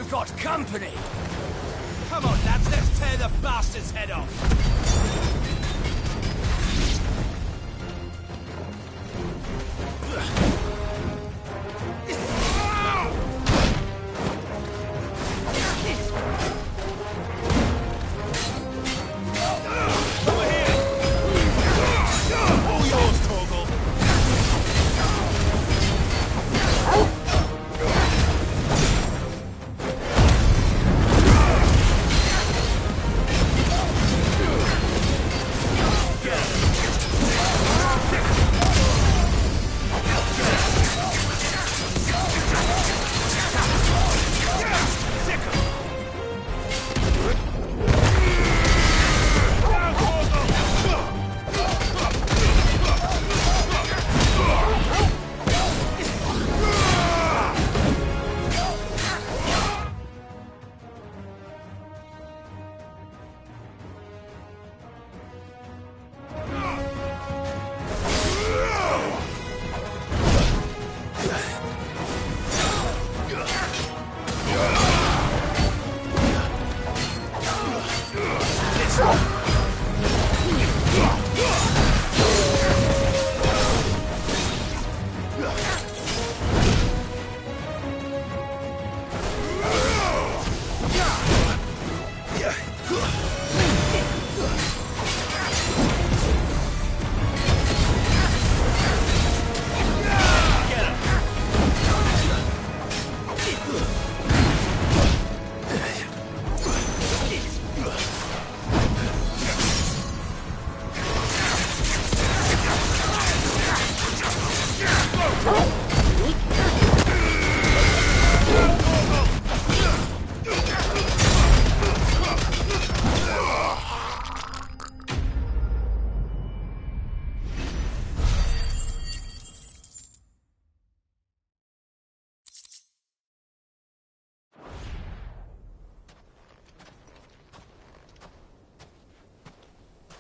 We've got company! Come on, lads, let's tear the bastard's head off!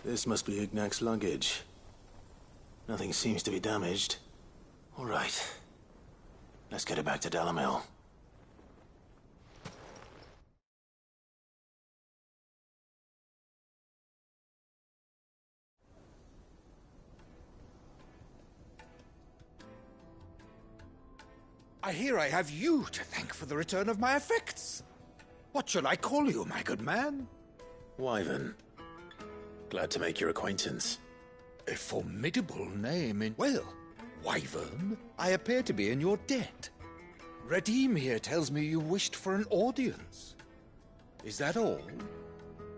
This must be Ignac's luggage. Nothing seems to be damaged. All right. Let's get it back to Dalimil. I hear I have you to thank for the return of my effects. What shall I call you, my good man? Wyvern. Glad to make your acquaintance. A formidable name in... Well, Wyvern, I appear to be in your debt. Redeem here tells me you wished for an audience. Is that all?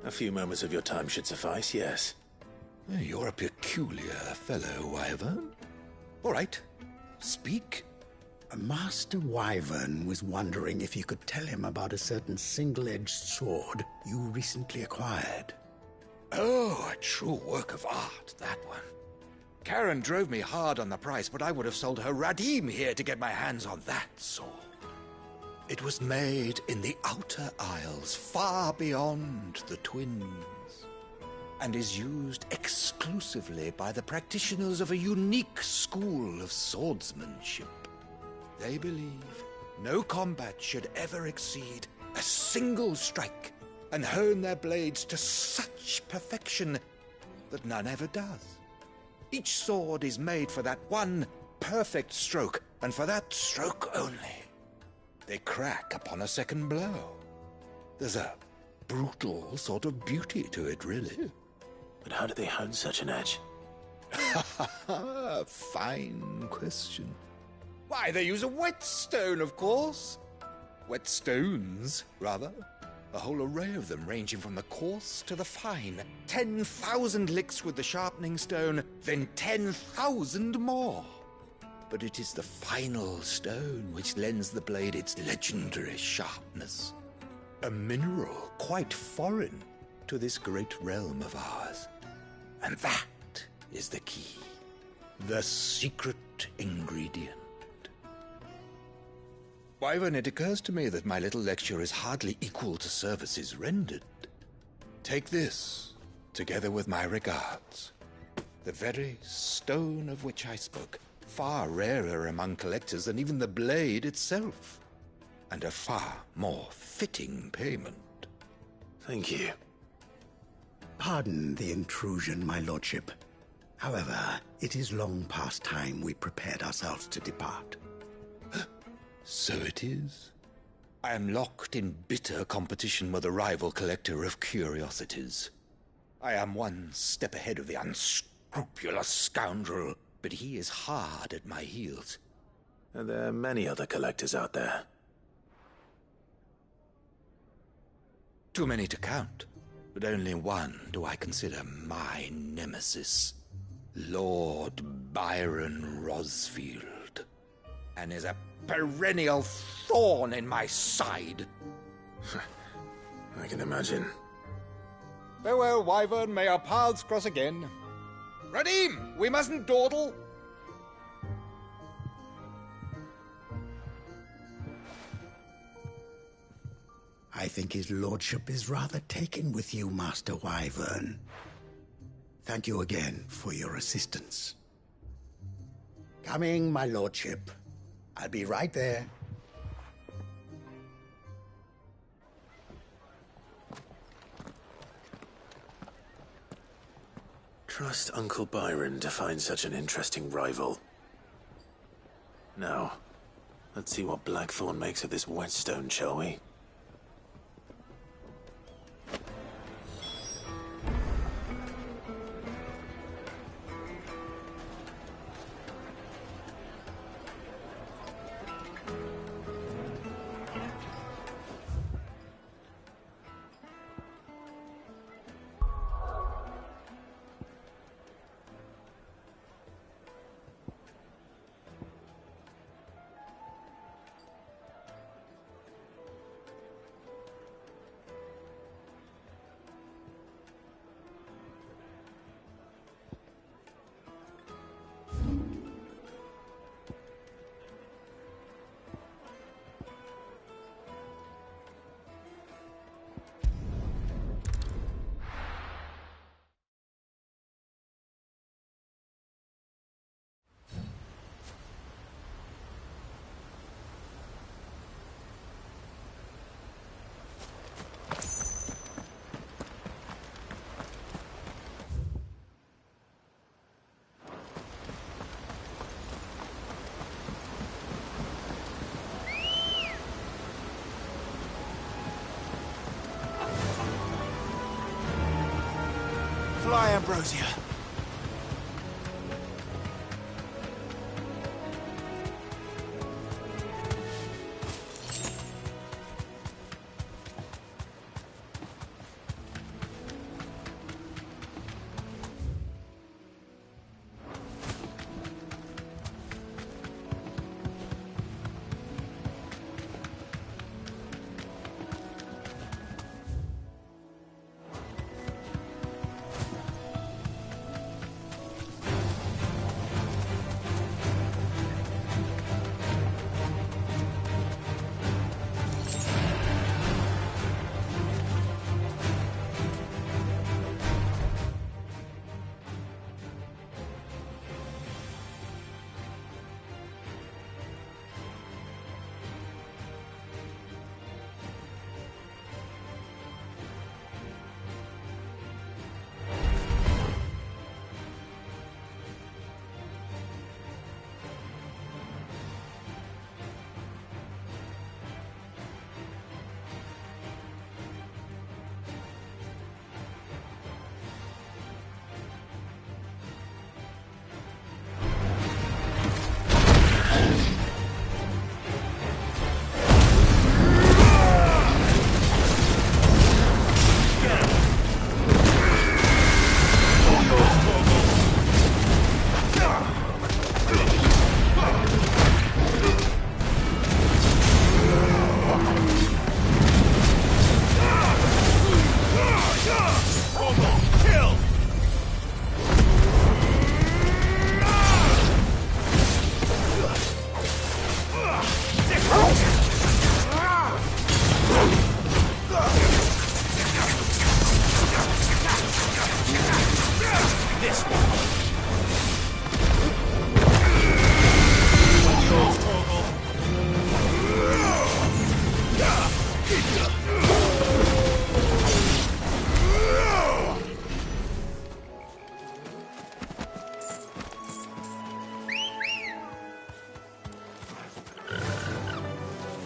A few moments of your time should suffice, yes. You're a peculiar fellow, Wyvern. All right, speak. Master Wyvern was wondering if you could tell him about a certain single-edged sword you recently acquired. Oh, a true work of art, that one. Karen drove me hard on the price, but I would have sold her Radim here to get my hands on that sword. It was made in the Outer Isles, far beyond the Twins, and is used exclusively by the practitioners of a unique school of swordsmanship. They believe no combat should ever exceed a single strike, and hone their blades to such perfection that none ever does. Each sword is made for that one perfect stroke, and for that stroke only. They crack upon a second blow. There's a brutal sort of beauty to it, really. But how do they hone such an edge? Fine question. Why, they use a whetstone, of course. Whetstones, rather. A whole array of them, ranging from the coarse to the fine. 10,000 licks with the sharpening stone, then 10,000 more. But it is the final stone which lends the blade its legendary sharpness. A mineral quite foreign to this great realm of ours. And that is the key. The secret ingredient. Wyvern, it occurs to me that my little lecture is hardly equal to services rendered. Take this, together with my regards. The very stone of which I spoke, far rarer among collectors than even the blade itself. and a far more fitting payment. Thank you. Pardon the intrusion, my lordship. However, it is long past time we prepared ourselves to depart. So it is. I am locked in bitter competition with a rival collector of curiosities. I am one step ahead of the unscrupulous scoundrel, but he is hard at my heels. Are there many other collectors out there? Too many to count, but only one do I consider my nemesis. Lord Byron Rosfield, and is a perennial thorn in my side. I can imagine. Farewell, Wyvern. May our paths cross again. Radim, we mustn't dawdle. I think his lordship is rather taken with you, Master Wyvern. Thank you again for your assistance. Coming, my lordship. I'll be right there. Trust Uncle Byron to find such an interesting rival. Now, let's see what Blackthorn makes of this whetstone, shall we? Fly, Ambrosia.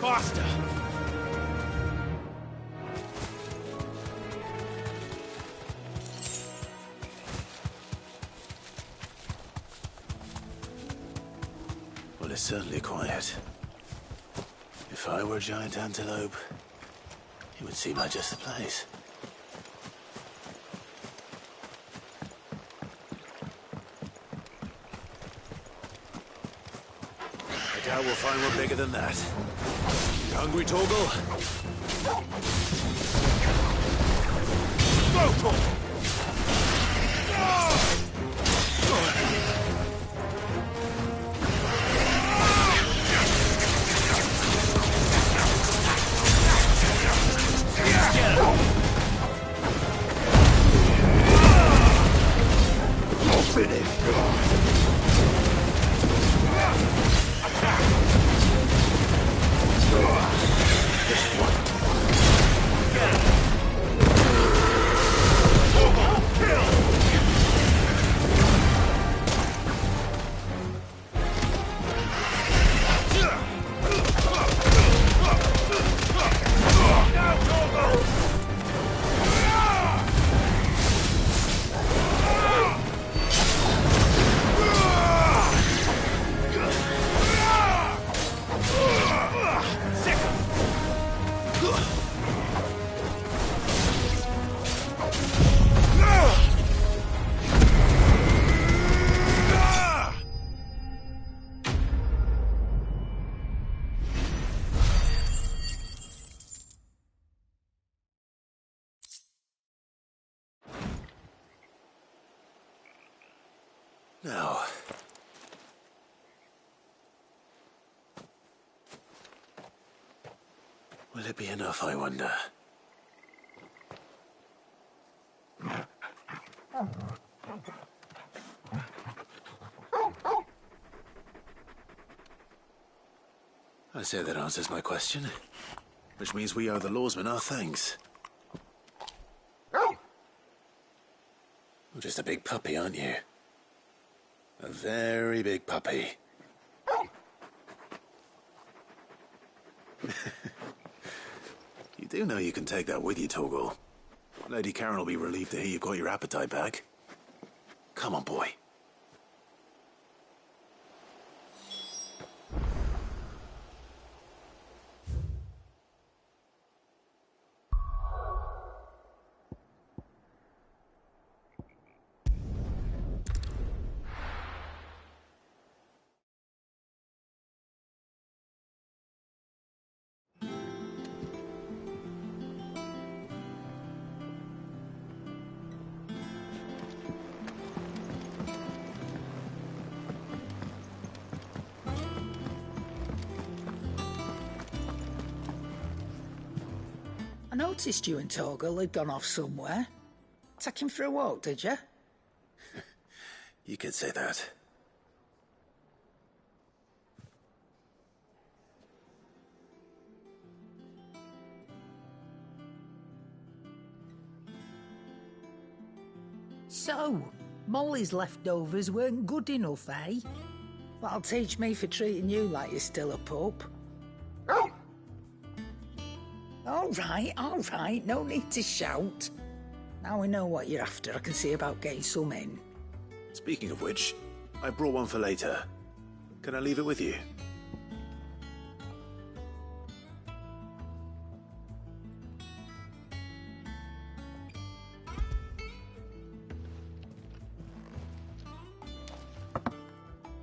Faster! Well, it's certainly quiet. If I were a giant antelope, it would seem like just the place. I doubt we'll find one bigger than that. You hungry, Torgal? Go, Torgal! Now, will it be enough, I wonder? I say that answers my question, which means we owe the lawsmen our thanks. You're just a big puppy, aren't you? A very big puppy. You do know you can take that with you, Torgal. Lady Karen will be relieved to hear you've got your appetite back. Come on, boy. I noticed you and Torgal had gone off somewhere. Take him for a walk, did you? You could say that. So, Molly's leftovers weren't good enough, eh? That'll teach me for treating you like you're still a pup. All right, no need to shout. Now we know what you're after, I can see about getting some in. Speaking of which, I brought one for later. Can I leave it with you?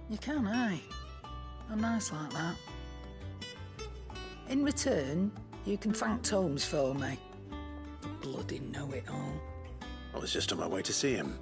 You can, aye. I'm nice like that. In return, you can thank Tomes for me. The bloody know-it-all. I was just on my way to see him.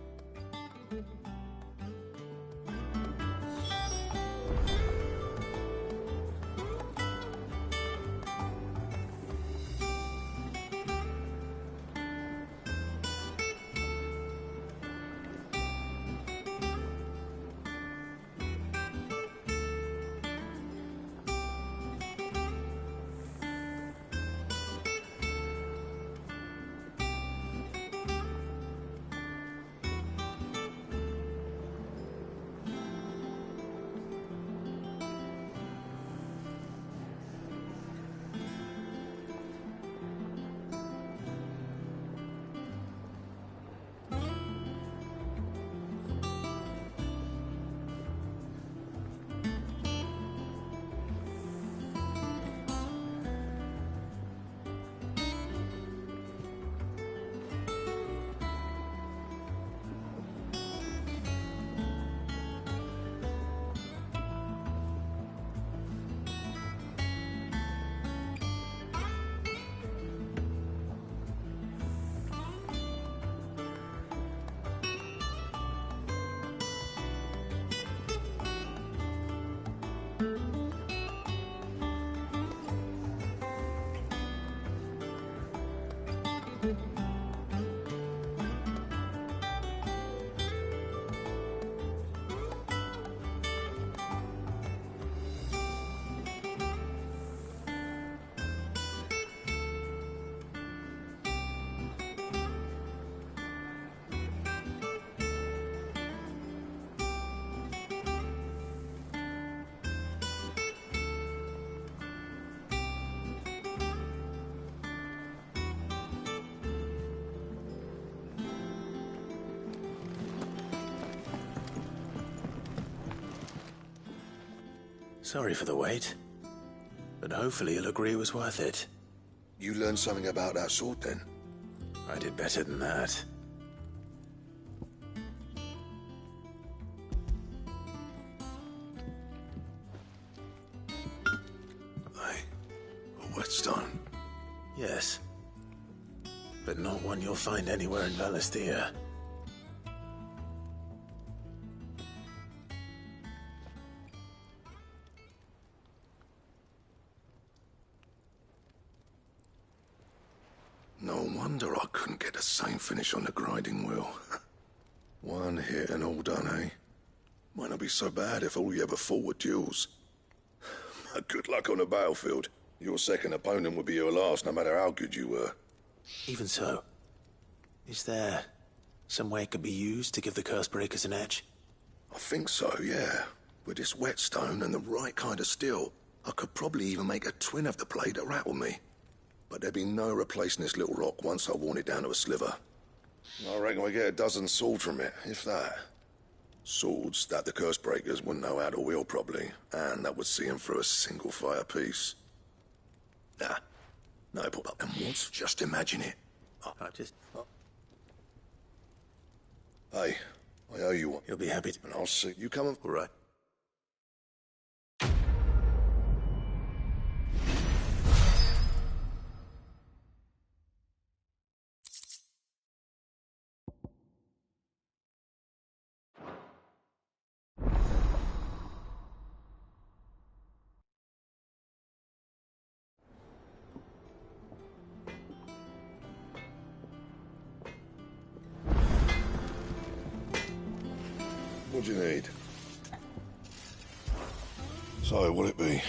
Sorry for the wait. But hopefully you'll agree it was worth it. You learned something about that sword, then? I did better than that. Hey, a whetstone? Yes. But not one you'll find anywhere in Valisthea. No wonder I couldn't get the same finish on the grinding wheel. One hit and all done, eh? Might not be so bad if all you ever fought were duels. Good luck on the battlefield. Your second opponent would be your last, no matter how good you were. Even so, is there some way it could be used to give the Cursebreakers an edge? I think so, yeah. With this whetstone and the right kind of steel, I could probably even make a twin of the blade that rattled me. But there'd be no replacing this little rock once I worn it down to a sliver. I reckon we get a dozen swords from it, if that. Swords that the Cursebreakers wouldn't know how to wield properly, and that would see them through a single fire piece. Nah, no, but and once, just imagine it. Hey, I owe you one. You'll be happy to... And I'll see you coming. All right. What do you need? So, what'll it be?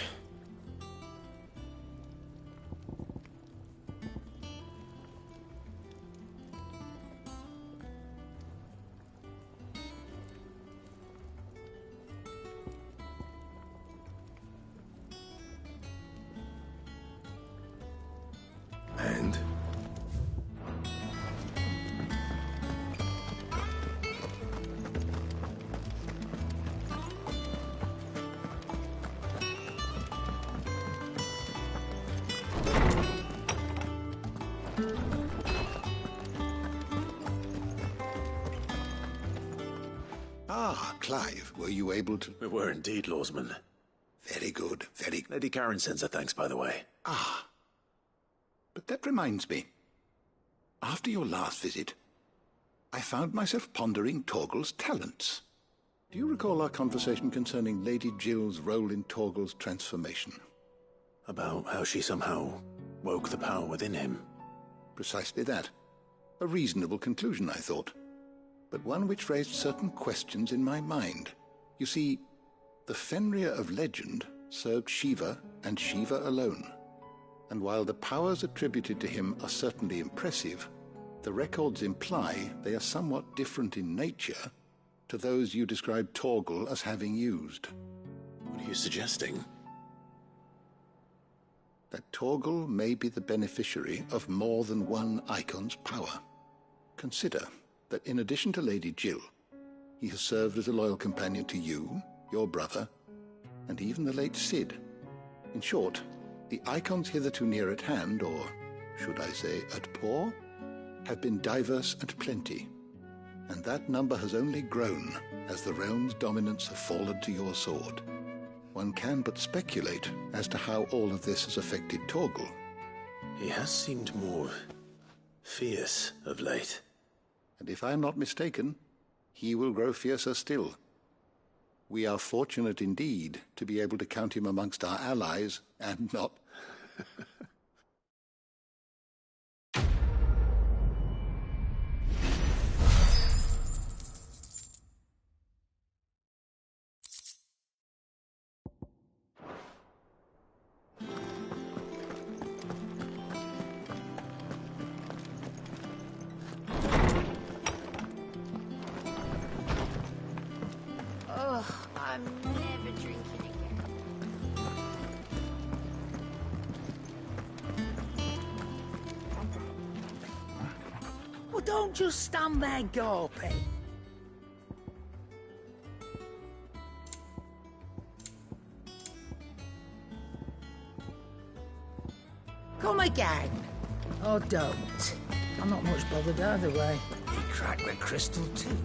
And? Ah, Clive, were you able to... We were indeed, Lawsman. Very good, very... Lady Karen sends her thanks, by the way. Ah. But that reminds me. After your last visit, I found myself pondering Torgal's talents. Do you recall our conversation concerning Lady Jill's role in Torgal's transformation? About how she somehow woke the power within him. Precisely that. A reasonable conclusion, I thought. But one which raised certain questions in my mind. You see, the Fenrir of legend served Shiva and Shiva alone. And while the powers attributed to him are certainly impressive, the records imply they are somewhat different in nature to those you described Torgal as having used. What are you suggesting? That Torgal may be the beneficiary of more than one icon's power. Consider that in addition to Lady Jill, he has served as a loyal companion to you, your brother, and even the late Cid. In short, the icons hitherto near at hand, or should I say at paw, have been diverse and plenty, and that number has only grown as the realm's dominance have fallen to your sword. One can but speculate as to how all of this has affected Torgal. He has seemed more fierce of late. And if I am not mistaken, he will grow fiercer still. We are fortunate indeed to be able to count him amongst our allies and not... I'm never drinking again. Well, don't just stand there gawping. Come again. Or don't. I'm not much bothered either way. He cracked the crystal too.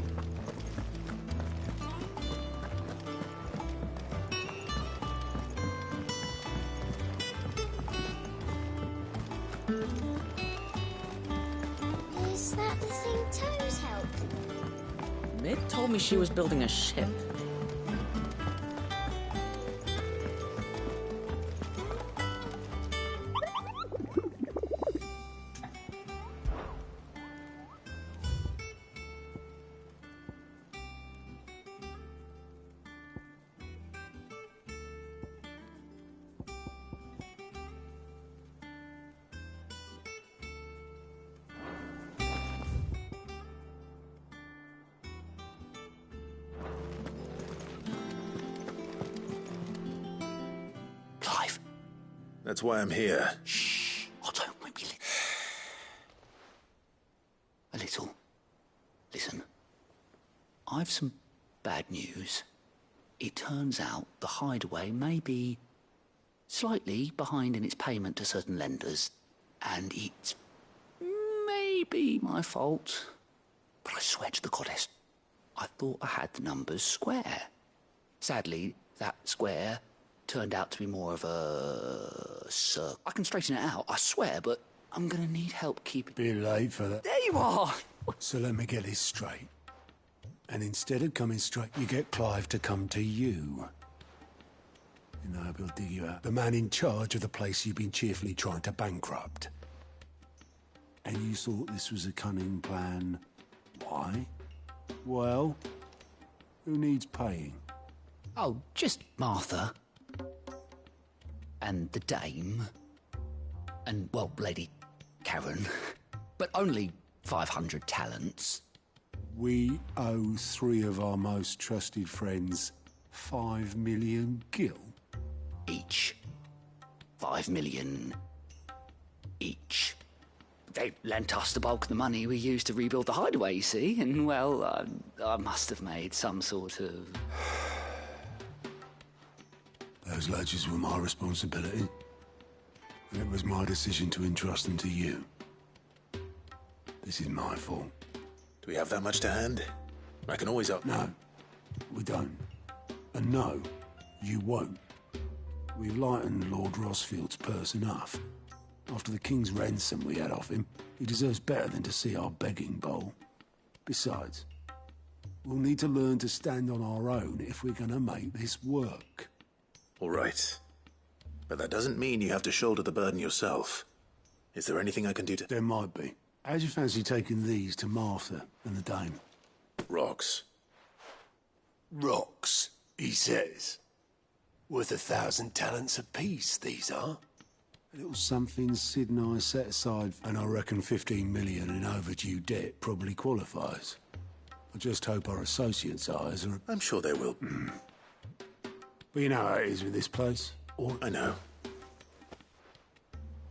Is that the thing Toes helped? Mid told me she was building a ship. Clive. That's why I'm here. Shh. Otto, maybe a little. Listen. I've some bad news. It turns out the Hideaway may be slightly behind in its payment to certain lenders, and it's maybe my fault. But I swear to the goddess, I thought I had the numbers square. Sadly, that square turned out to be more of a circle. I can straighten it out, I swear, but I'm gonna need help keeping... Be late for that. There you are! So let me get this straight. And instead of coming straight, you get Clive to come to you. You know, we'll dig you out. The man in charge of the place you've been cheerfully trying to bankrupt. And you thought this was a cunning plan. Why? Well, who needs paying? Oh, just Martha. And the dame. And, well, Lady Karen. But only 500 talents. We owe 3 of our most trusted friends 5 million gil. Each. 5 million each. They lent us the bulk of the money we used to rebuild the Hideaway, you see, and, well, I must have made some sort of... Those ledgers were my responsibility. And it was my decision to entrust them to you. This is my fault. Do we have that much to hand? I can always up. No, we don't. And no, you won't. We've lightened Lord Rosfield's purse enough. After the king's ransom we had off him, he deserves better than to see our begging bowl. Besides, we'll need to learn to stand on our own if we're gonna make this work. All right. But that doesn't mean you have to shoulder the burden yourself. Is there anything I can do to... There might be. How'd you fancy taking these to Martha and the dame? Rocks. Rocks, he says. Worth 1,000 talents apiece, these are. A little something Sid and I set aside, and I reckon 15 million in overdue debt probably qualifies. I just hope our associates' eyes are... I'm sure they will. But you know how it is with this place. Or I know.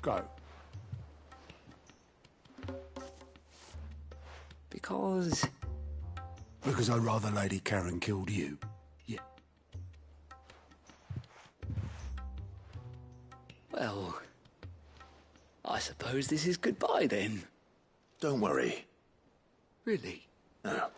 go. Because I'd rather Lady Karen killed you. Yeah. Well, I suppose this is goodbye then. Don't worry. Really? No.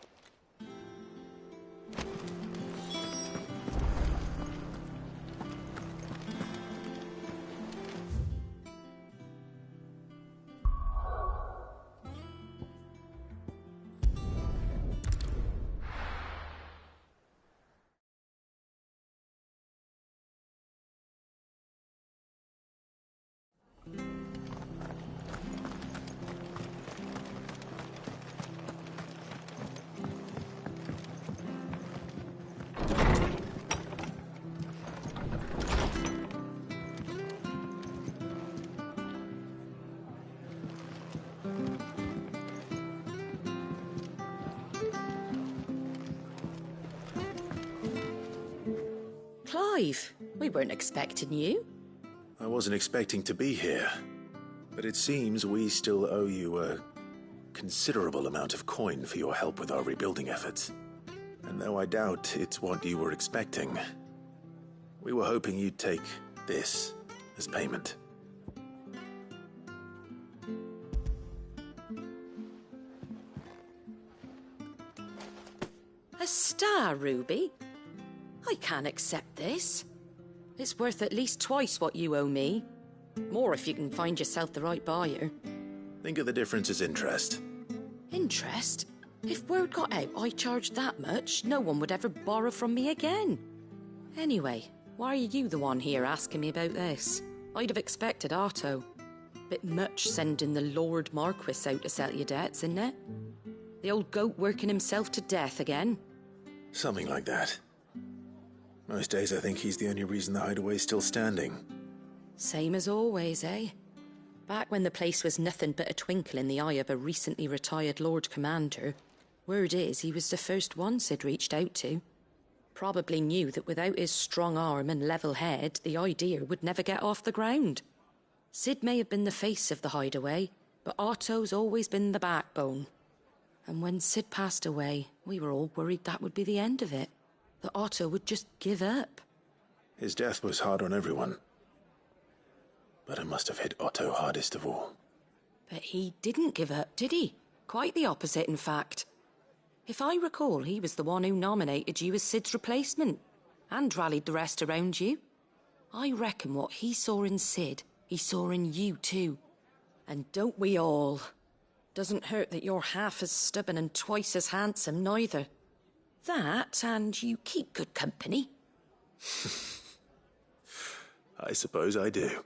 Clive, we weren't expecting you. I wasn't expecting to be here. But it seems we still owe you a considerable amount of coin for your help with our rebuilding efforts. And though I doubt it's what you were expecting, we were hoping you'd take this as payment. star, Ruby. I can't accept this. It's worth at least twice what you owe me. More if you can find yourself the right buyer. Think of the difference as interest. Interest? If word got out I charged that much, no one would ever borrow from me again. Anyway, why are you the one here asking me about this? I'd have expected Otto. Bit much sending the Lord Marquis out to settle your debts, isn't it? The old goat working himself to death again. Something like that. Most days I think he's the only reason the hideaway's still standing. Same as always, eh? Back when the place was nothing but a twinkle in the eye of a recently retired Lord Commander, word is he was the first one Sid reached out to. Probably knew that without his strong arm and level head, the idea would never get off the ground. Sid may have been the face of the hideaway, but Otto's always been the backbone. And when Sid passed away, we were all worried that would be the end of it. That Otto would just give up. His death was hard on everyone. But it must have hit Otto hardest of all. But he didn't give up, did he? Quite the opposite, in fact. If I recall, he was the one who nominated you as Sid's replacement, and rallied the rest around you. I reckon what he saw in Sid, he saw in you too. And don't we all? Doesn't hurt that you're half as stubborn and twice as handsome, neither. That, and you keep good company. I suppose I do.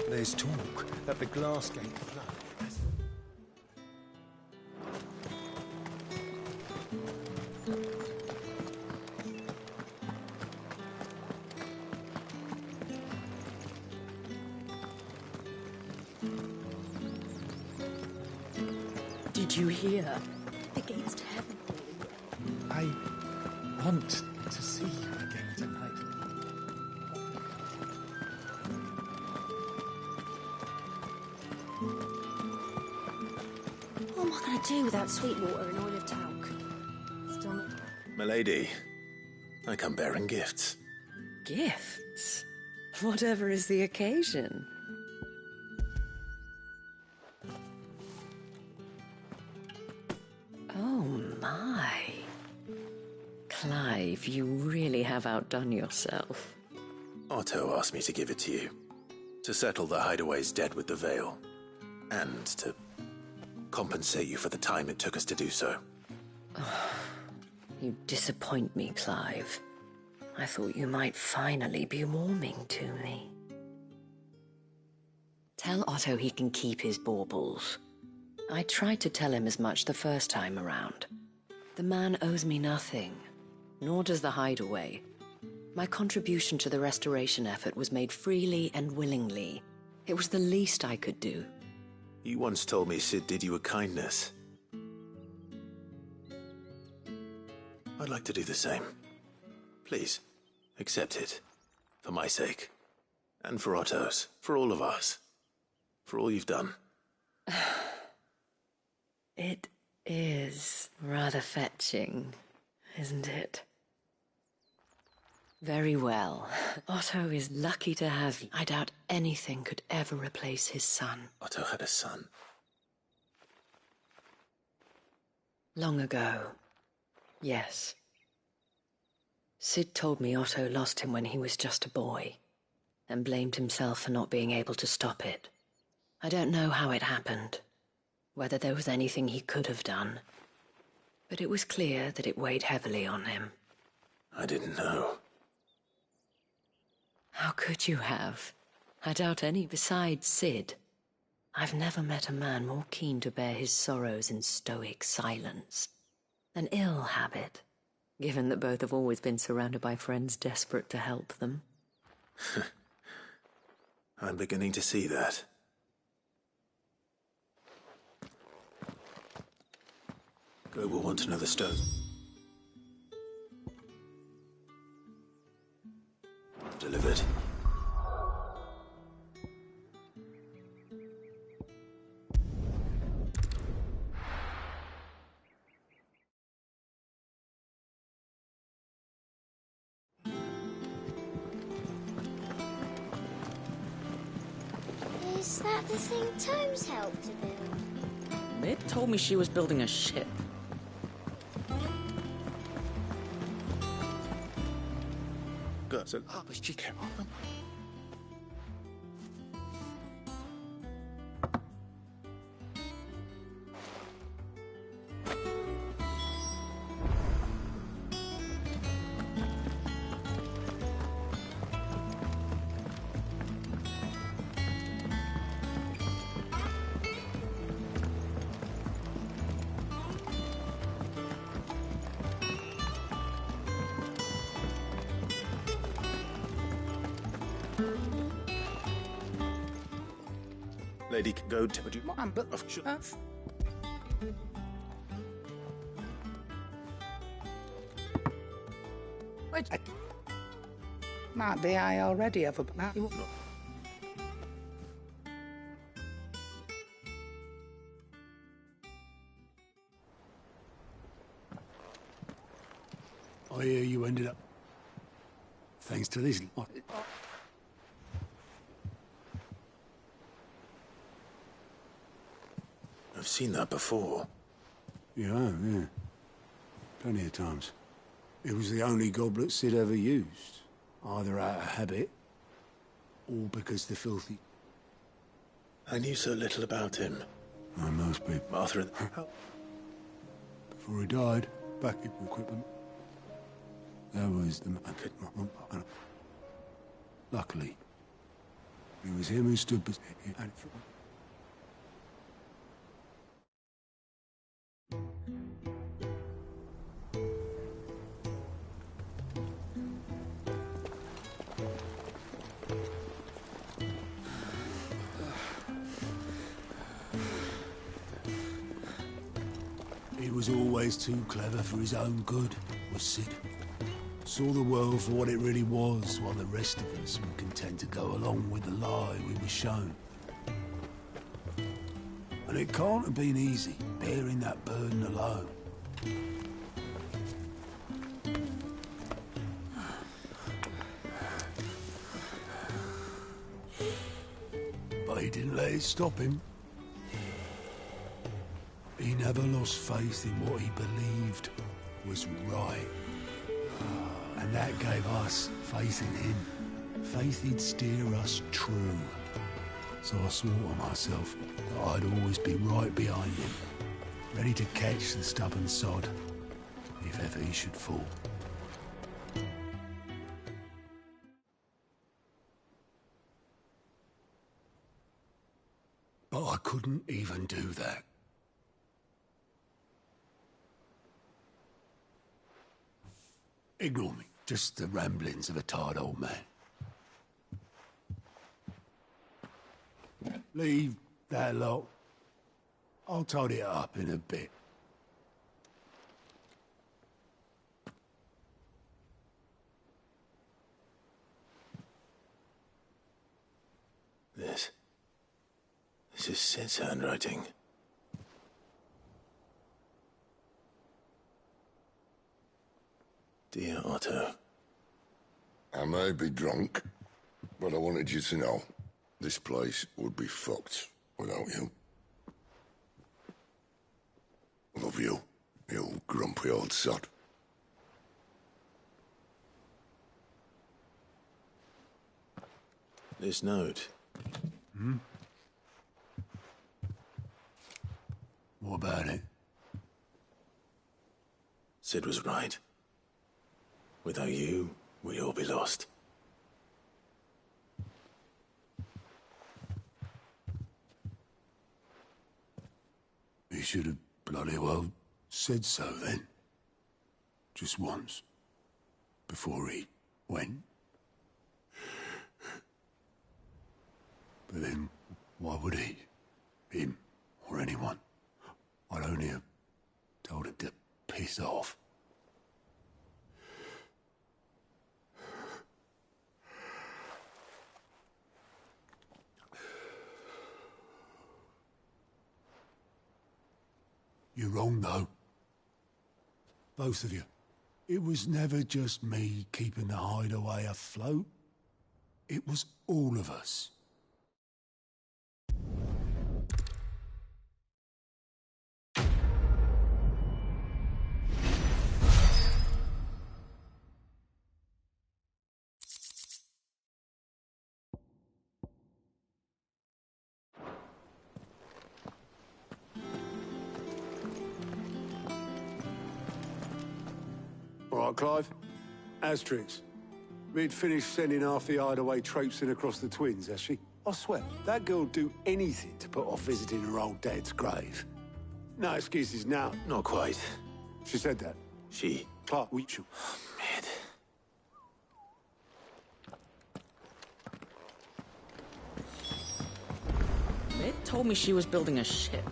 There's talk that the glass gate flood. Did you hear? The gates to heaven. I want to see you again tonight. What am I going to do without Sweetwater and oil of talc? Still not... Milady, I come bearing gifts. Gifts? Whatever is the occasion. Oh my. Clive, you really have outdone yourself. Otto asked me to give it to you. To settle the hideaway's debt with the Veil. And to compensate you for the time it took us to do so. You disappoint me, Clive. I thought you might finally be warming to me. Tell Otto he can keep his baubles. I tried to tell him as much the first time around. The man owes me nothing, nor does the hideaway. My contribution to the restoration effort was made freely and willingly. It was the least I could do. You once told me Sid did you a kindness. I'd like to do the same. Please, accept it. For my sake. And for Otto's. For all of us. For all you've done. It is rather fetching, isn't it? Very well. Otto is lucky to have you. I doubt anything could ever replace his son. Otto had a son. Long ago. Yes. Sid told me Otto lost him when he was just a boy, and blamed himself for not being able to stop it. I don't know how it happened, whether there was anything he could have done, but it was clear that it weighed heavily on him. I didn't know. How could you have? I doubt any besides Sid. I've never met a man more keen to bear his sorrows in stoic silence. An ill habit, given that both have always been surrounded by friends desperate to help them. I'm beginning to see that. Dro will want another stone. Delivered. Is that the thing Tomes helped to build? Mid told me she was building a ship. Good. So, Lady can go to... Would you... Mom, but... Oh, sure. Wait. Might be I already have a... No. I hear you ended up... Thanks to this... I've seen that before. Yeah. Plenty of times. It was the only goblet Sid ever used. Either out of habit, or because the filthy... I knew so little about him. And most people... Martha and... Before he died, back in equipment. That was the... Luckily, it was him who stood beside him. He was always too clever for his own good, was Sid. Saw the world for what it really was, while the rest of us were content to go along with the lie we were shown. And it can't have been easy, bearing that burden alone. But he didn't let it stop him. He never lost faith in what he believed was right. And that gave us faith in him. Faith he'd steer us true. So I swore to myself that I'd always be right behind him, ready to catch the stubborn sod, if ever he should fall. But I couldn't even do that. Ignore me. Just the ramblings of a tired old man. Leave that lot. I'll tidy it up in a bit. This is Sid's handwriting. Dear Otto. I may be drunk, but I wanted you to know this place would be fucked without you. Love you, you grumpy old sod. This note. What about it? Sid was right. Without you, we'd all be lost. He should have bloody well said so then. Just once. Before he went. But then, why would he? Him, or anyone? I'd only have told him to You're wrong, though. Both of you. It was never just me keeping the hideaway afloat. It was all of us. All right, Clive. Astrix. We'd finished sending half the hideaway traipsing across the twins, has she? I swear, that girl'd do anything to put off visiting her old dad's grave. No excuses now. Not quite. She said that. She. Clark, we should. Mid. Mid told me she was building a ship.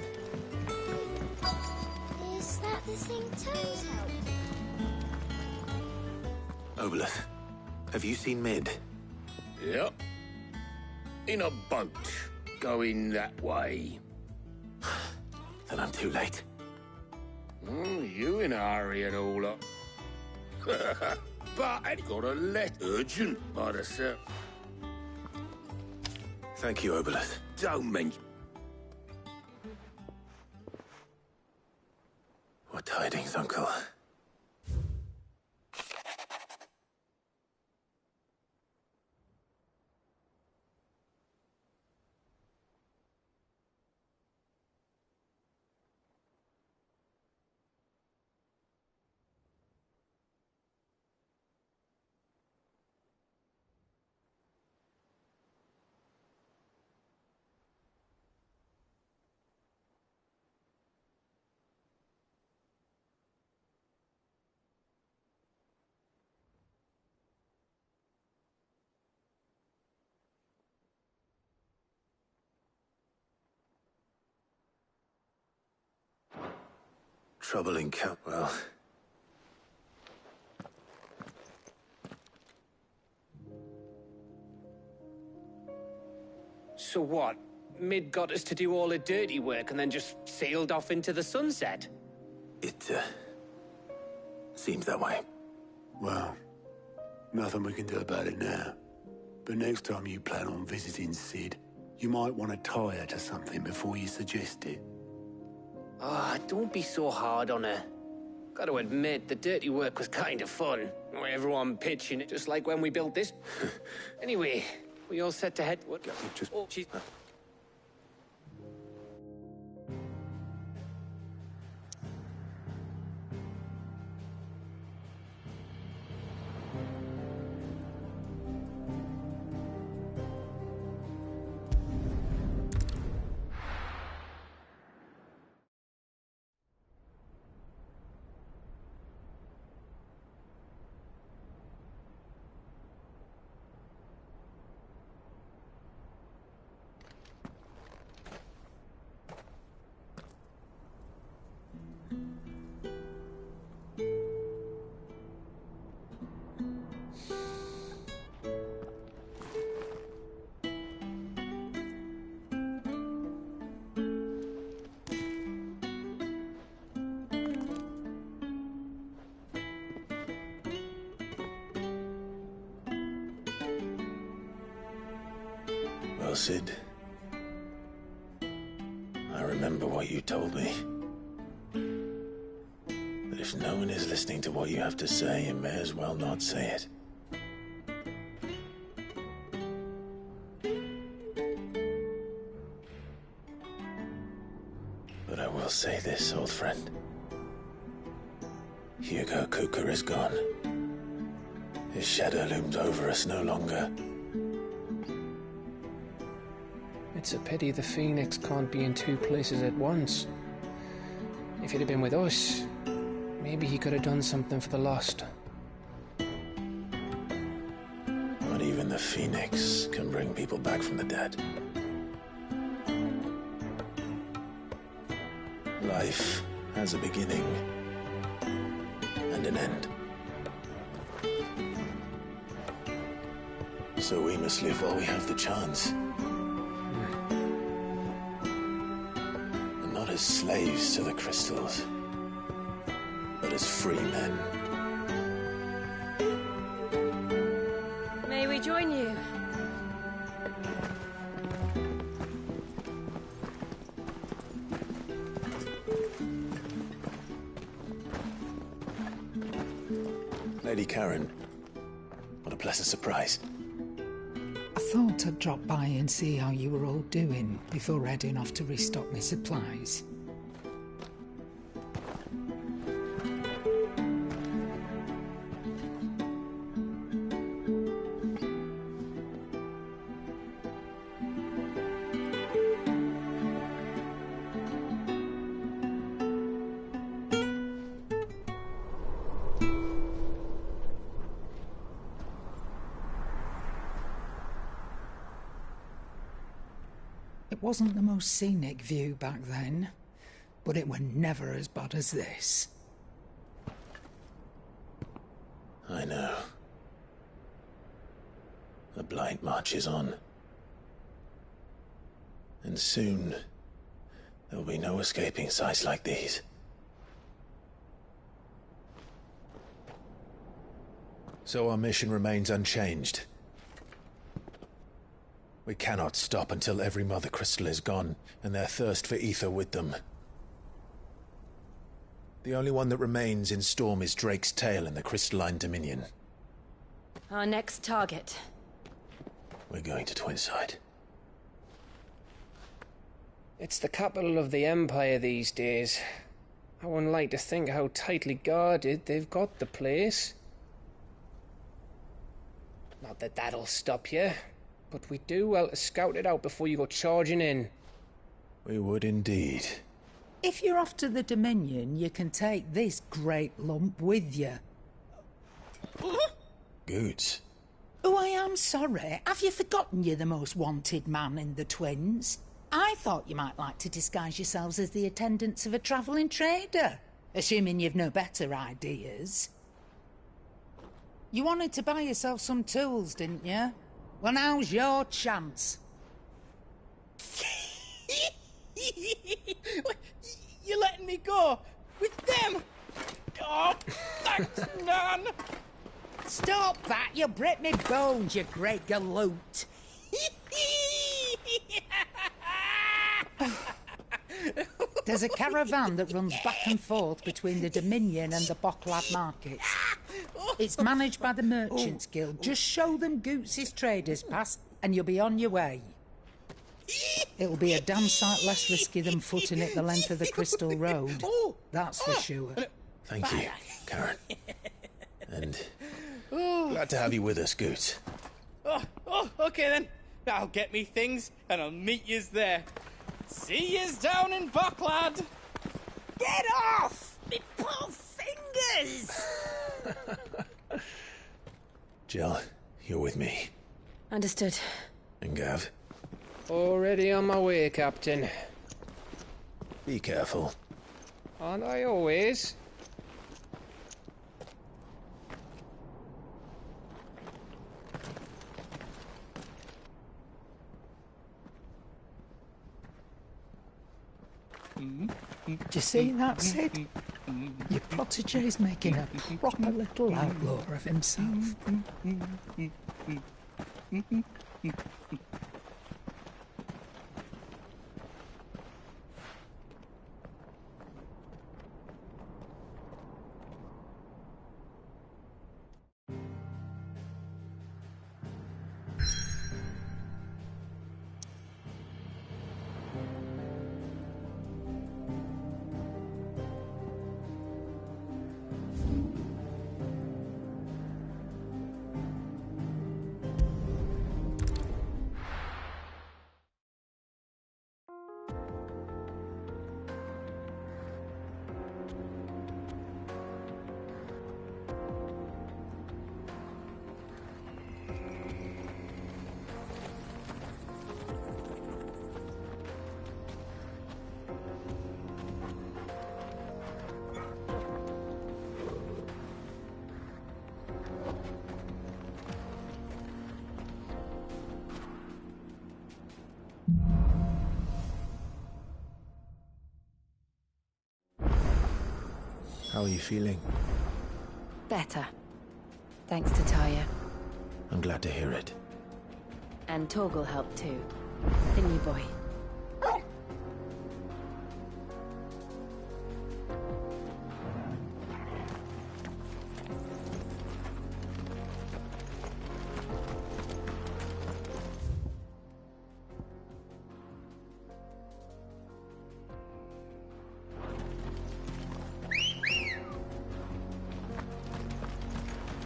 Is that the thing Toes helped? Oboleth, have you seen Mid? Yep. In a boat, going that way. Then I'm too late. You in a hurry and all up. But I'd got a letter urgent by the set. Thank you, Oboleth. Don't mention. What tidings, Uncle? Trouble in Capwell. So what? Mid got us to do all the dirty work and then just sailed off into the sunset? It, seems that way. Well, nothing we can do about it now. But next time you plan on visiting Sid, you might want to tie her to something before you suggest it. Ah, don't be so hard on her. Got to admit, the dirty work was kind of fun. Everyone pitching it, just like when we built this. Anyway, we all set to head... What? Just... Oh, she's... Well, Sid, I remember what you told me. That if no one is listening to what you have to say, you may as well not say it. But I will say this, old friend. Hugo Kuka is gone. His shadow looms over us no longer. It's a pity the Phoenix can't be in two places at once. If he'd have been with us, maybe he could have done something for the lost. Not even the Phoenix can bring people back from the dead. Life has a beginning and an end. So we must live while we have the chance. And not as slaves to the crystals, but as free men. May we join you? Lady Karen, what a pleasant surprise. I thought I'd drop by and see how you were all doing before heading off to restock my supplies. It wasn't the most scenic view back then, but it were never as bad as this. I know. The blight marches on. And soon, there will be no escaping sights like these. So our mission remains unchanged. We cannot stop until every Mother Crystal is gone, and their thirst for ether with them. The only one that remains in Storm is Drake's Tail in the Crystalline Dominion. Our next target. We're going to Twinside. It's the capital of the Empire these days. I wouldn't like to think how tightly guarded they've got the place. Not that that'll stop you, but we do well to scout it out before you go charging in. We would indeed. If you're off to the Dominion, you can take this great lump with you. Goods. Oh, I am sorry. Have you forgotten you're the most wanted man in the Twins? I thought you might like to disguise yourselves as the attendants of a travelling trader, assuming you've no better ideas. You wanted to buy yourself some tools, didn't you? Well, now's your chance. You're letting me go with them? Oh, thanks, Nan. Stop that! You break me bones, you great galoot. There's a caravan that runs back and forth between the Dominion and the Bocklad markets. It's managed by the Merchants Guild. Just show them Goots' traders pass and you'll be on your way. It'll be a damn sight less risky than footing it the length of the Crystal Road. That's for sure. Thank you, Karen. And glad to have you with us, Goots. Okay then. I'll get me things and I'll meet yous there. See yous down in Bocklad. Get off! Me poor fingers! Jill, you're with me. Understood. And Gav? Already on my way, Captain. Be careful. Aren't I always? Do you see that, Sid? Your protégé's making a proper little outlaw of himself. How are you feeling? Better. Thanks to Taya. I'm glad to hear it. And Torgal helped too. The new boy.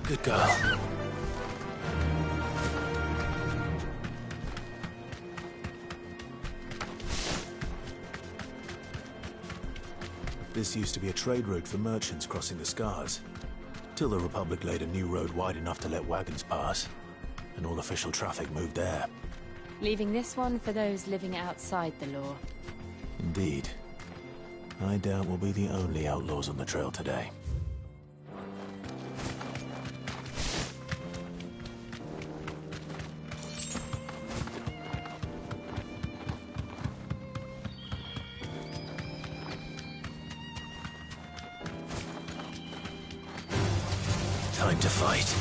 Good girl. This used to be a trade route for merchants crossing the Scars, till the Republic laid a new road wide enough to let wagons pass, and all official traffic moved there. Leaving this one for those living outside the law. Indeed. I doubt we'll be the only outlaws on the trail today. Time to fight.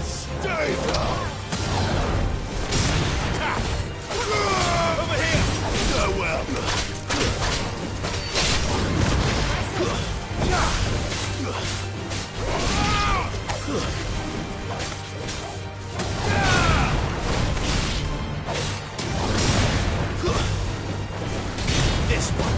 Stay down! Over here! Go well! This one.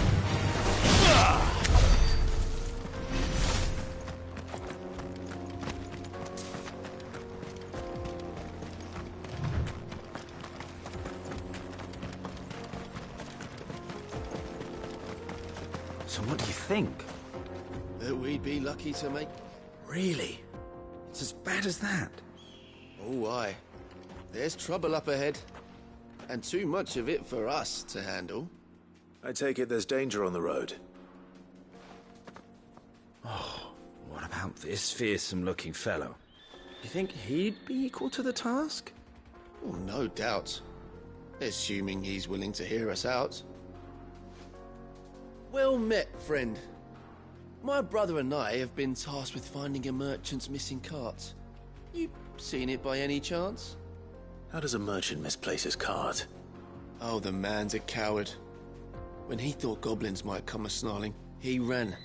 So what do you think? That we'd be lucky to make... Really? It's as bad as that? Oh, aye. There's trouble up ahead. And too much of it for us to handle. I take it there's danger on the road. Oh, what about this fearsome-looking fellow? You think he'd be equal to the task? Oh, no doubt. Assuming he's willing to hear us out. Well met, friend. My brother and I have been tasked with finding a merchant's missing cart. You seen it by any chance? How does a merchant misplace his cart? Oh, the man's a coward. When he thought goblins might come a-snarling, he ran,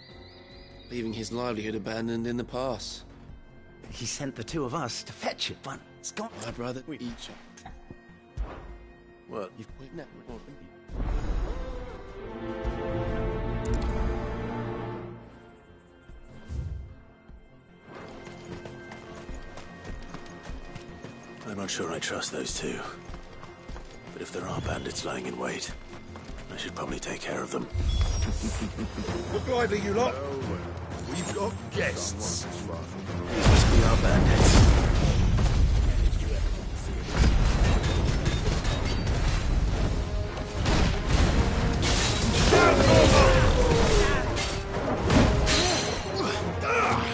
leaving his livelihood abandoned in the pass. He sent the two of us to fetch it, but it's gone. My brother, each. What? I'm not sure I trust those two. But if there are bandits lying in wait, I should probably take care of them. Look lively, you lot! We've got guests. These must be our bandits.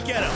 Get him!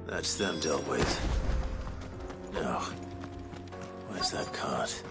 That's them dealt with. Now, where's that cart?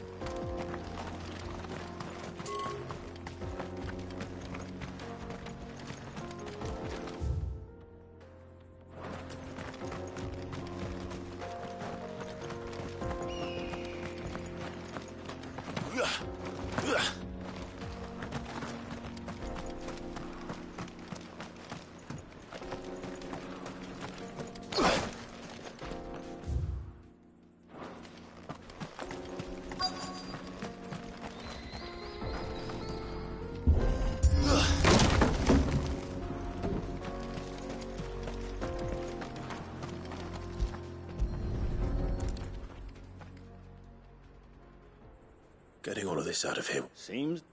Getting all of this out of him. Seems...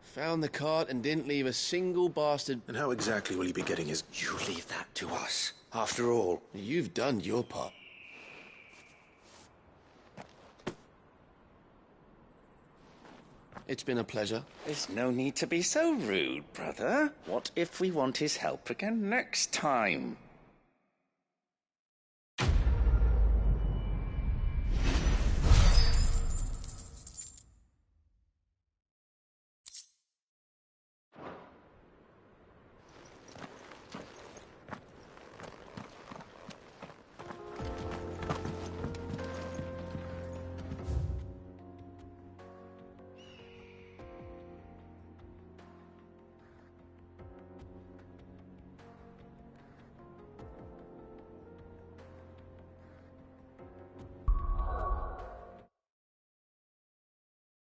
Found the cart and didn't leave a single bastard... And how exactly will he be getting his... You leave that to us. After all, You've done your part. It's been a pleasure. There's no need to be so rude, brother. What if we want his help again next time?